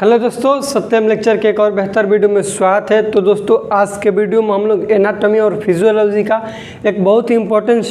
Hello दोस्तों, सत्यम lecture के एक और बेहतर वीडियो में स्वागत है। तो दोस्तों, आज के वीडियो में हम लोग एनाटॉमी और फिजियोलॉजी का एक बहुत ही इंपॉर्टेंट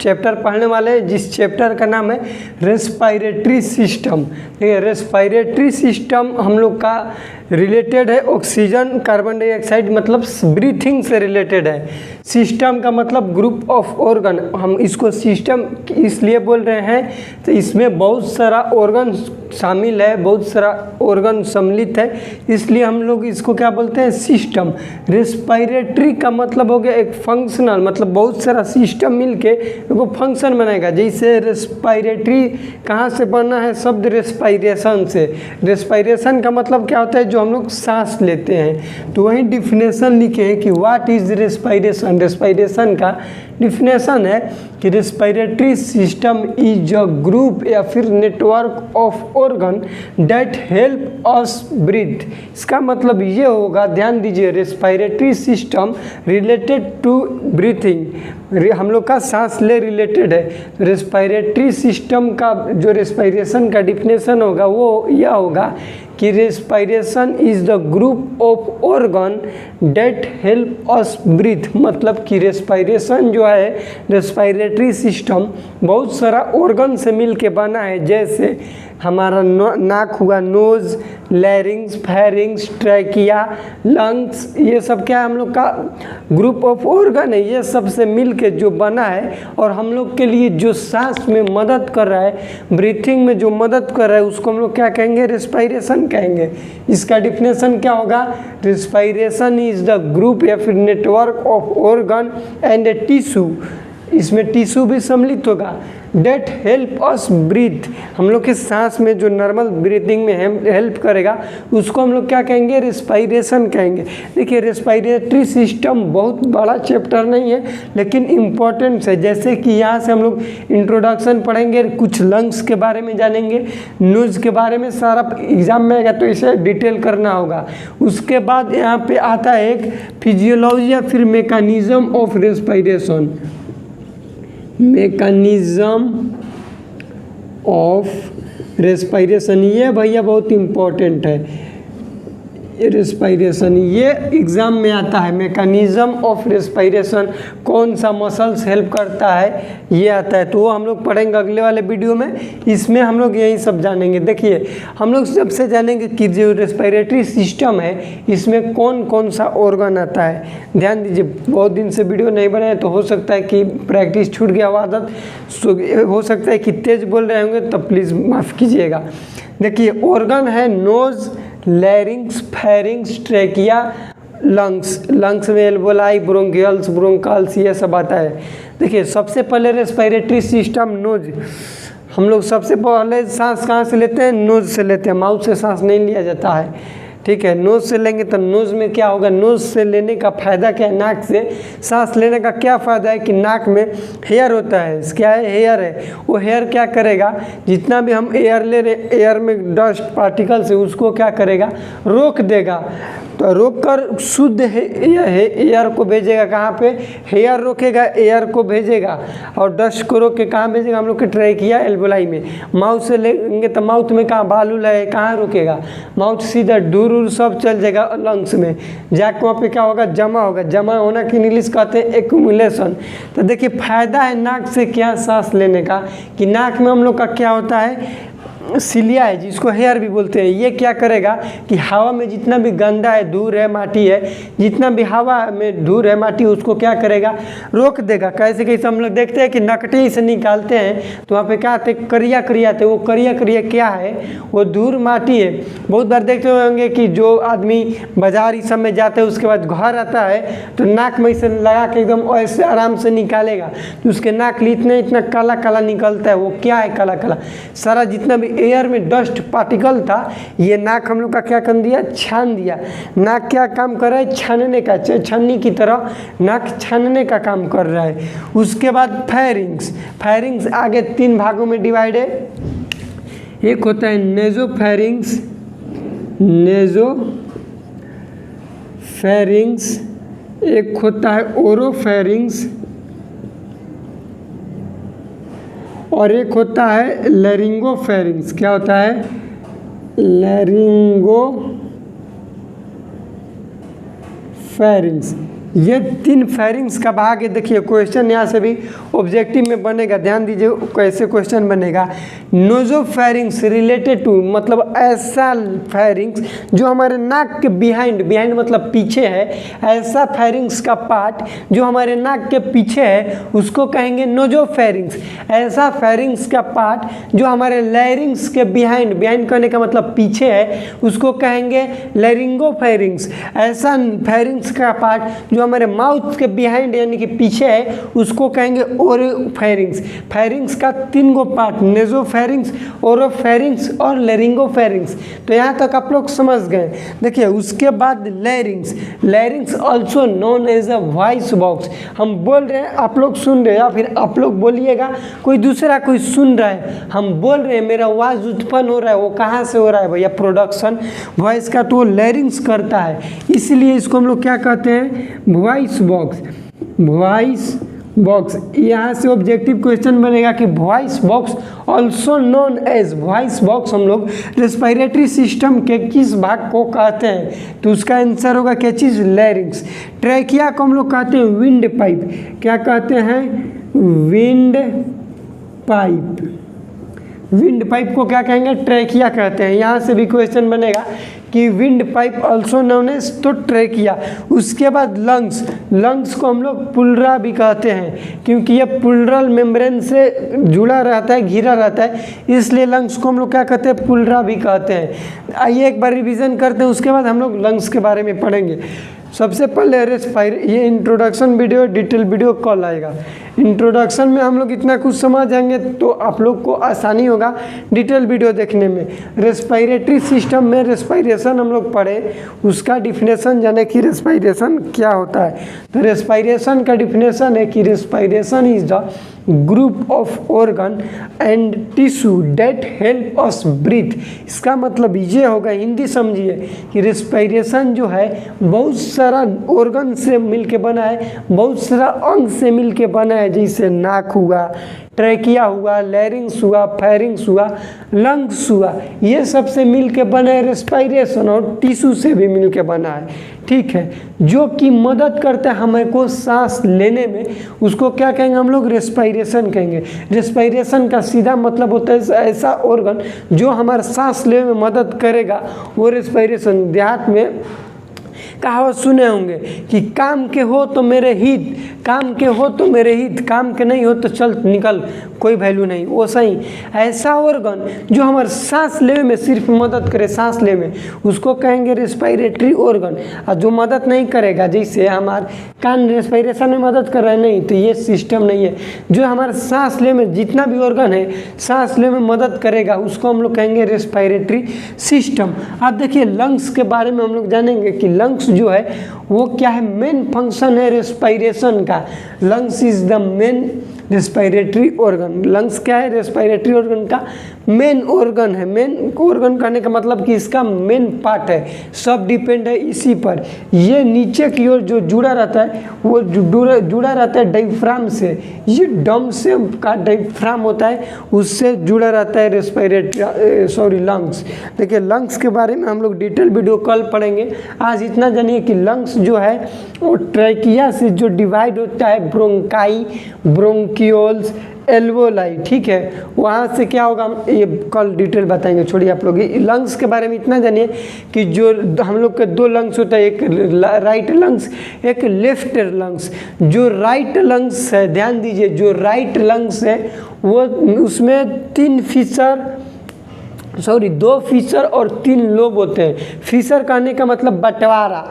चैप्टर पढ़ने वाले हैं, जिस चैप्टर का नाम है रेस्पिरेटरी सिस्टम। ठीक है, रेस्पिरेटरी सिस्टम हम लोग का रिलेटेड है ऑक्सीजन कार्बन डाइऑक्साइड, मतलब ब्रीथिंग से रिलेटेड है। सिस्टम का मतलब ग्रुप ऑफ ऑर्गन। हम इसको सिस्टम इसलिए बोल रहे हैं तो इसमें बहुत सारा ऑर्गन शामिल है, बहुत सारा ऑर्गन सम्मिलित है, इसलिए हम लोग इसको क्या बोलते हैं, सिस्टम। रेस्पिरेटरी का मतलब हो गया एक फंक्शनल, मतलब बहुत सारा सिस्टम मिलके एगो फंक्शन बनाएगा। जैसे रेस्पिरेटरी कहाँ से बना है, शब्द रेस्पिरेशन से। रेस्पिरेशन का मतलब क्या होता है, जो हम लोग सांस लेते हैं। तो वही डिफिनेशन लिखे हैं कि व्हाट इज रेस्पिरेशन। रेस्पिरेशन का डिफिनेशन है कि respiratory system is a group या फिर network of organ that help us breathe. इसका मतलब ये होगा, ध्यान दीजिए, respiratory system related to breathing, हम लोग का सांस ले रिलेटेड है। रेस्पिरेटरी सिस्टम का जो रेस्पिरेशन का डिफिनेशन होगा वो यह होगा कि respiration is the group of organ that help us breathe. मतलब कि रेस्पिरेशन जो है, रेस्पिरेटरी सिस्टम बहुत सारा ऑर्गन से मिल के बना है। जैसे हमारा नाक हुआ, nose, larynx, pharynx, trachea, lungs, ये सब क्या है, हम लोग का ग्रुप ऑफ ऑर्गन है। ये सब से मिल के जो बना है और हम लोग के लिए जो सांस में मदद कर रहा है, ब्रीथिंग में जो मदद कर रहा है, उसको हम लोग क्या कहेंगे, रेस्पिरेशन कहेंगे। इसका डिफिनेशन क्या होगा, रेस्पिरेशन इज द ग्रुप या फिर network of organ and a tissue, इसमें टिश्यू भी सम्मिलित होगा, डेट हेल्प अस ब्रीथ, हम लोग के सांस में जो नॉर्मल ब्रीथिंग में हेल्प करेगा, उसको हम लोग क्या कहेंगे, रेस्पिरेशन कहेंगे। देखिए, रेस्पिरेटरी सिस्टम बहुत बड़ा चैप्टर नहीं है, लेकिन इम्पोर्टेंट है। जैसे कि यहाँ से हम लोग इंट्रोडक्शन पढ़ेंगे, कुछ लंग्स के बारे में जानेंगे, नोज के बारे में सारा एग्जाम में आएगा, तो इसे डिटेल करना होगा। उसके बाद यहाँ पे आता है एक फिजियोलॉजी या फिर mechanism of respiration. Mechanism of respiration, ये भैया बहुत इम्पोर्टेंट है। रेस्पिरेशन ये एग्ज़ाम में आता है। मैकेनिज्म ऑफ रेस्पिरेशन, कौन सा मसल्स हेल्प करता है, ये आता है। तो वो हम लोग पढ़ेंगे अगले वाले वीडियो में। इसमें हम लोग यही सब जानेंगे। देखिए, हम लोग सबसे जानेंगे कि जो रेस्पिरेटरी सिस्टम है, इसमें कौन कौन सा ऑर्गन आता है। ध्यान दीजिए, बहुत दिन से वीडियो नहीं बनाए, तो हो सकता है कि प्रैक्टिस छूट गया, आदत हो सकता है कि तेज़ बोल रहे होंगे, तो प्लीज़ माफ़ कीजिएगा। देखिए, ऑर्गन है nose, larynx, pharynx, trachea, lungs. Lungs में एल्वोलाई, ब्रोंकियल्स, ब्रोंकल्स, ये सब आता है। देखिए, सबसे पहले रेस्पिरेटरी सिस्टम नोज। हम लोग सबसे पहले सांस कहाँ से लेते हैं, नोज से लेते हैं। माउथ से सांस नहीं लिया जाता है, ठीक है। नोज से लेंगे तो नोज में क्या होगा, नोज से लेने का फ़ायदा क्या है, नाक से सांस लेने का क्या फ़ायदा है कि नाक में हेयर होता है। क्या है, हेयर है। वो हेयर क्या करेगा, जितना भी हम एयर ले रहे, एयर में डस्ट पार्टिकल्स है, उसको क्या करेगा, रोक देगा। तो रोक कर शुद्ध एयर को भेजेगा कहाँ पे, हेयर रोकेगा, एयर को भेजेगा, और डस्ट को रोक के कहाँ भेजेगा, हम लोग के ट्रैकिया, एल्वोलाई में। माउथ से लेंगे तो माउथ में कहाँ बाल उल है, कहाँ रोकेगा, माउथ सीधा दूर सब चल जाएगा लंग्स में, जाके वहाँ पे क्या होगा, जमा होगा। जमा होना की इंग्लिश कहते हैं एक्यूमुलेशन। तो देखिए, फायदा है नाक से क्या सांस लेने का, कि नाक में हम लोग का क्या होता है, सिलिया है, जिसको हेयर भी बोलते हैं। ये क्या करेगा कि हवा में जितना भी गंदा है, धूल है, माटी है, जितना भी हवा में धूल है, माटी, उसको क्या करेगा, रोक देगा। कैसे कैसे हम लोग देखते हैं कि नकटी से निकालते हैं तो वहाँ पे क्या आते, करिया करिया आते। वो करिया करिया क्या है, वो धूल माटी है। बहुत बार देखते होंगे कि जो आदमी बाजार इस सब में जाते हैं, उसके बाद घर आता है तो नाक में इसे लगा के एकदम ऐसे आराम से निकालेगा, तो उसके नाक लिए इतना काला काला निकलता है। वो क्या है, काला काला सारा जितना भी एयर में डस्ट पार्टिकल था, ये नाक हम लोग का क्या कर दिया, छान दिया। नाक क्या काम कर रहा है, छानने का, छन्नी की तरह नाक छानने का काम कर रहा है। उसके बाद फेरिंग्स। फेरिंग्स आगे 3 भागों में डिवाइड है। एक होता है नेजोफेरिंग्स, नेजोफेरिंग्स, एक होता है ओरोफेरिंग्स, और एक होता है लैरिंगोफेरिंग्स। क्या होता है, लैरिंगोफैरिंग्स। ये 3 फेरिंग्स का भाग है। देखिए क्वेश्चन यहाँ से भी ऑब्जेक्टिव में बनेगा, ध्यान दीजिए कैसे क्वेश्चन बनेगा। नोजोफेरिंग्स रिलेटेड टू, मतलब ऐसा फेरिंग्स जो हमारे नाक के बिहाइंड मतलब पीछे है, ऐसा फेरिंग्स का पार्ट जो हमारे नाक के पीछे है उसको कहेंगे नोजोफेरिंग्स। ऐसा फेरिंग्स का पार्ट जो हमारे लैरिंग्स के बिहाइंड करने का मतलब पीछे है उसको कहेंगे लैरिंगोफेरिंग्स। ऐसा फेरिंग्स का पार्ट जो हमारे माउथ के बिहाइंड यानी कि पीछे है उसको कहेंगे ओरोफेरिंग्स। फेरिंग्स का 3 गो पार्ट, नेजोफेरिंग्स, ओरोफेरिंग्स और लैरिंगोफेरिंग्स। तो यहाँ तक आप लोग समझ गए। देखिए उसके बाद larynx also known as a voice box. हम बोल रहे हैं, आप लोग सुन रहे हैं, या फिर आप लोग बोलिएगा कोई दूसरा कोई सुन रहा है, हम बोल रहे हैं मेरा आवाज़ उत्पन्न हो रहा है, वो कहाँ से हो रहा है भैया? प्रोडक्शन वॉइस का, तो वो लैरिंग्स करता है, इसलिए इसको हम लोग क्या कहते हैं? Voice box. यहाँ से ऑब्जेक्टिव क्वेश्चन बनेगा कि voice box also known as, voice box हम लोग रेस्पिरेटरी सिस्टम के किस भाग को कहते हैं? तो उसका आंसर होगा क्या चीज़? लैरिंग्स। ट्रैकिया को हम लोग कहते हैं विंड पाइप। क्या कहते हैं? विंड पाइप को क्या कहेंगे? ट्रैकिया कहते हैं। यहाँ से भी क्वेश्चन बनेगा कि windpipe also known as, तो ट्रैकिया। उसके बाद लंग्स को हम लोग पुलरा भी कहते हैं क्योंकि ये पुलरल मेम्ब्रेन से जुड़ा रहता है, घिरा रहता है, इसलिए लंग्स को हम लोग क्या कहते हैं? पुलरा भी कहते हैं। आइए एक बार रिवीजन करते हैं, उसके बाद हम लोग लंग्स के बारे में पढ़ेंगे। सबसे पहले ये इंट्रोडक्शन वीडियो, डिटेल वीडियो कल आएगा। इंट्रोडक्शन में हम लोग इतना कुछ समझ जाएंगे तो आप लोग को आसानी होगा डिटेल वीडियो देखने में। रेस्पिरेटरी सिस्टम में रेस्पिरेशन हम लोग पढ़े, उसका डिफिनेशन जाने कि रेस्पिरेशन क्या होता है। तो रेस्पिरेशन का डिफिनेशन है कि respiration is the group of organ and tissue that help us breathe. इसका मतलब ये होगा, हिंदी समझिए, कि रेस्पिरेशन जो है बहुत सारा ऑर्गन से मिलके बना है, बहुत सारा अंग से मिलके बना है, जैसे नाक हुआ, ट्रैकिया हुआ, लैरिंग्स हुआ, फेरिंग्स हुआ, लंग्स हुआ, ये सब से मिलके बना है रेस्पिरेशन, और टिश्यू से भी मिलके बना है, ठीक है, जो कि मदद करता है हमें को सांस लेने में। उसको क्या कहेंगे हम लोग? रेस्पिरेशन कहेंगे। रेस्पिरेशन का सीधा मतलब होता है ऐसा ऑर्गन जो हमारा सांस लेने में मदद करेगा, वो रेस्पिरेशन। देहात में कहावत सुने होंगे कि काम के हो तो मेरे हित, काम के हो तो मेरे हित, काम के नहीं हो तो चल निकल, कोई वैल्यू नहीं। वो सही ऐसा ऑर्गन जो हमारे सांस लेने में सिर्फ मदद करे, सांस लेने में, उसको कहेंगे रेस्पिरेटरी ऑर्गन। और जो मदद नहीं करेगा, जैसे हमारे कान रेस्पिरेशन में मदद कर रहा है, नहीं, तो ये सिस्टम नहीं है। जो हमारे सांस लेने में जितना भी ऑर्गन है सांस लेने में मदद करेगा उसको हम लोग कहेंगे रेस्पिरेटरी सिस्टम। अब देखिए लंग्स के बारे में हम लोग जानेंगे कि लंग्स जो है वो क्या है? मेन फंक्शन है रेस्पिरेशन का। Lungs is the main respiratory organ. Lungs क्या है? रेस्पिरेटरी ऑर्गन का मेन ऑर्गन है। मेन ऑर्गन कहने का मतलब कि इसका मेन पार्ट है, सब डिपेंड है इसी पर। ये नीचे की ओर जो जुड़ा रहता है वो जुड़ा रहता है डायफ्राम से। ये डम से का डायफ्राम होता है, उससे जुड़ा रहता है रेस्पिरेटरी लंग्स। देखिए लंग्स के बारे में हम लोग डिटेल वीडियो कल पढ़ेंगे। आज इतना जानिए कि लंग्स जो है वो ट्रैकिया से जो डिवाइड होता है, ब्रोंकाई, ब्रोंकियोल्स, एल्वोलाई, ठीक है, वहाँ से क्या होगा हम ये कल डिटेल बताएंगे। छोड़िए आप लोग लंग्स के बारे में इतना जानिए कि जो हम लोग के 2 लंग्स होता है, एक राइट लंग्स, एक लेफ्ट लंग्स। जो राइट लंग्स है, ध्यान दीजिए, जो राइट लंग्स है वो उसमें 2 फीचर और 3 लोब होते हैं। फीचर कहने का मतलब बंटवारा,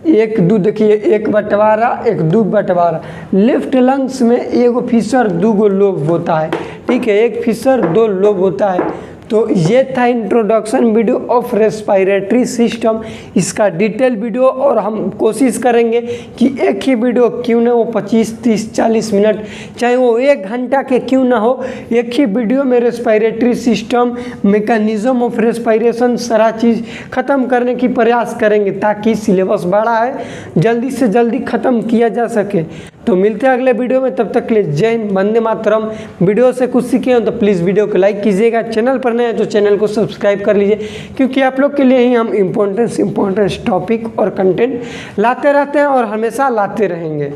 देखिए एक बंटवारा, एक 2 बंटवारा। लेफ्ट लंग्स में 1 फीचर 2 लोब होता है, ठीक है, 1 फीचर 2 लोब होता है। तो ये था introduction video of respiratory system, इसका डिटेल वीडियो। और हम कोशिश करेंगे कि एक ही वीडियो क्यों ना हो 25, 30, 40 मिनट, चाहे वो 1 घंटा के क्यों ना हो, एक ही वीडियो में respiratory system, mechanism of respiration, सारा चीज़ ख़त्म करने की प्रयास करेंगे ताकि सिलेबस बड़ा है, जल्दी से जल्दी ख़त्म किया जा सके। तो मिलते हैं अगले वीडियो में, तब तक के लिए जय हिंद, वंदे मातरम। वीडियो से कुछ सीखे हो तो प्लीज़ वीडियो को लाइक कीजिएगा, चैनल पर नए हैं तो चैनल को सब्सक्राइब कर लीजिए, क्योंकि आप लोग के लिए ही हम इम्पोर्टेंट टॉपिक और कंटेंट लाते रहते हैं और हमेशा लाते रहेंगे।